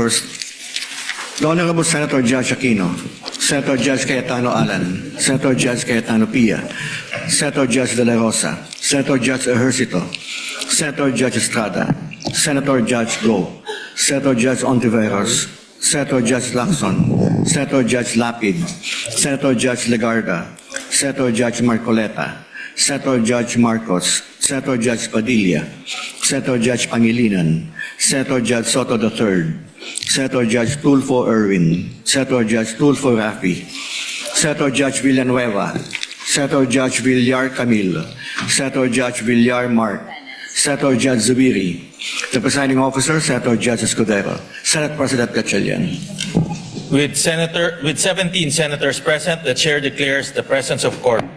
members, the Honorable Senator Judge Aquino, Senator Judge Cayetano Alan, Senator Judge Cayetano Pia, Senator Judge De La Rosa, Senator Judge Ejercito, Senator Judge Estrada, Senator Judge Go, Senator Judge Ontiveros, Senator Judge Lacson, Senator Judge Lapid, Senator Judge Legarda, Senator Judge Marcoleta, Senator Judge Marcos, Senator Judge Padilla, Senator Judge Pangilinan, Senator Judge Soto III, Senator Judge Tulfo Erwin, Senator Judge Tulfo Rafi, Senator Judge Villanueva, Senator Judge Villar Camille, Senator Judge Villar Mark, Senator Judge Zubiri, the presiding officer, Senator Judge Escudero, Senate President Gatchalian. With 17 senators present, the chair declares the presence of quorum.